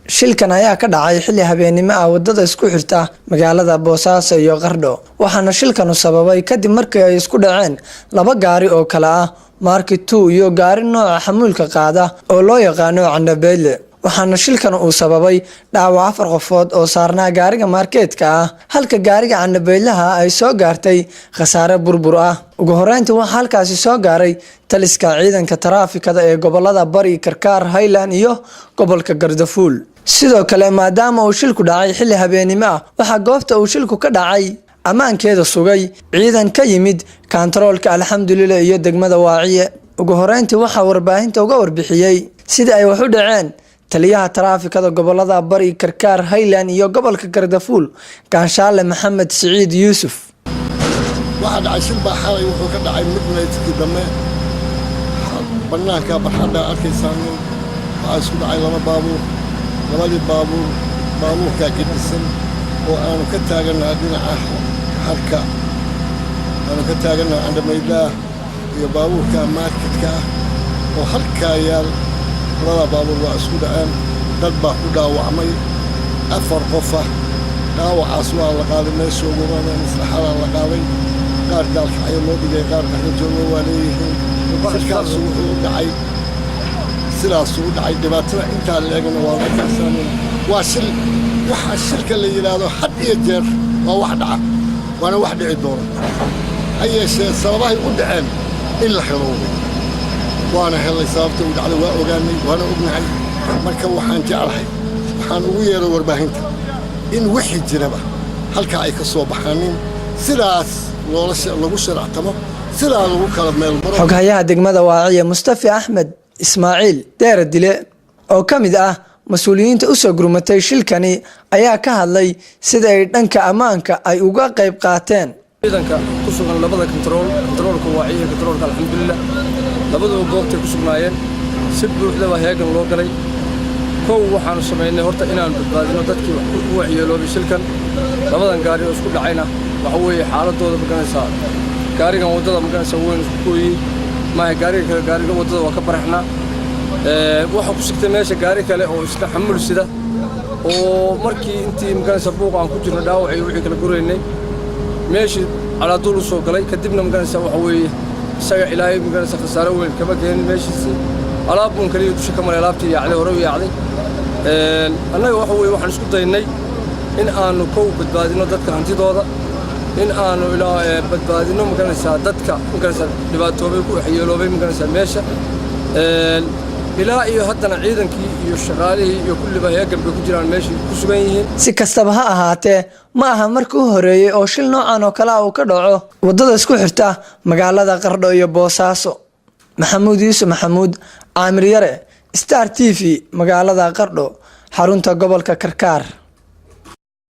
shilkan ayaa ka dhacay xilli habeenimo ah wadada isku xirta magaalada Boosaaso iyo Qardho waxaana shilkan sababay kadib markii ay isku dhaceen laba gaari oo kala ah Mark II iyo gaari nooca xamuulka qaada oo loo yaqaan Candabeyle waxaana shilkan uu sababay dhaawac 4 qofood oo saarnaa gaariga marketka ah halka gaariga Candabeylaha ay soo gaartay khasaare burbur ah ugu horeyntii waxa halkaas soo gaaray taliska ciidanka taraafikada ee gobolada Bari Karkaar Highland iyo gobolka Gardafuul sidoo kale maadaama uu shilku dhacay xilli habeenimo ah waxa goobta uu shilku ka dhacay amaankeeda sugay ciidan ka yimid kantaroolka alxamdulillah iyo degmada Waaciye ugu horeyntii waxa warbaahinta uga warbixiyay sida ay wax u dhaceen taliyaha taraafikada gobolada Bari Karkaar Highland iyo gobolka Gardafuul Ganshaale Maxamed Saciid Yuusuf waxa dhacay shil baa xalay wuxuu ka dhacay midnight-kii dambe banaanka barxadda arkaysan waxa isku dhacay labadii baabuurka gedisan oo aanu ka taaganaa dhinaca harka aanu ka taaganaa Candabeyle iyo baabuurka marketka oo halka yaal labada baabuur waa isku dhaceen dad baa ku dhaawacmay 4 qof dhaawacaas waa la qaaday meesha ugu weyn islaxada la qaaday qaar dalka ay loo dhigay qaar ka jooga waa leeyihiin shirkaas wuxuu dhacay sidaas uu dhacay dhibaatada inta leegana waa la kaashanay waa shil waxa shirka la yiraahdo had iyo jeer waa wax dhaca waana wax dhici doona ayeeshee sababahay u dhaceen in la helo waana helay sababta uu dhacay waa ogaanay waana ognahay marka waxaan jeclahay waxaan ugu yeeray warbaahinta in wixii jiraba halka ay ka soo baxaanin sidaas lagu sharctamo sidaa lagu kala meel maro xogayaha degmada Waaciye Mustafa Ahmed Ismaaciil Deeradile oo kamid ah mas'uuliyiinta u soo gurmatay shilkani ayaa ka hadlay sida ay dhanka amaanka ay uga qayb qaateen ciidanka ku sugan labada kantaroolka Waaciye kantaroolka alxamdulillah labadaba goobtay ku sugnaayeen si buuxda waa heegan loo galay kow waxaanu sameynay horta inaan badbaadino dadkii wax ku waxyeeloobay shilkan labadan gaari oo isku dhacayna waxa weeye xaaladooda maganaysa gaarigan wadada maganaysa weyn isku kooyay ma gaariga wadada waa ka baraxna waxa ku sigtay meesha gaari kale oo isla xamul sida oo markii intii maganaysa buuq aan ku jirno dhaawac iyo wixii kala gureynay meeshii ala dul soo galay kadibna maganaysa waxa weeye isaga ilaahay maganaysa khasaare weyn kama keenin meeshiisi alaabun kaliya dusha ka maray alaabtii yaacday hore u yaacday annaga waxa weeye waxaan isku daynay in aanu kow badbaadino dadka hantidooda in aanu badbaadino maganaysa dadka maganaysa dhibaatoobay ku waxyeeloobay maganaysa meesha ilaa iyo haddana ciidankii iyo shaqaalihii iyo kulliba heegan bay ku jiraan meeshii ku sugan yihiin si kastaba ha ahaatee ma aha markii u horeeyay oo shil noocan oo kale uu ka dhaco wadada isku xirta magaalada Qardho iyo Boosaaso Maxamuud Yuusuf Maxamuud Aamir Yare Star TV magaalada Qardho xarunta gobolka Karkaar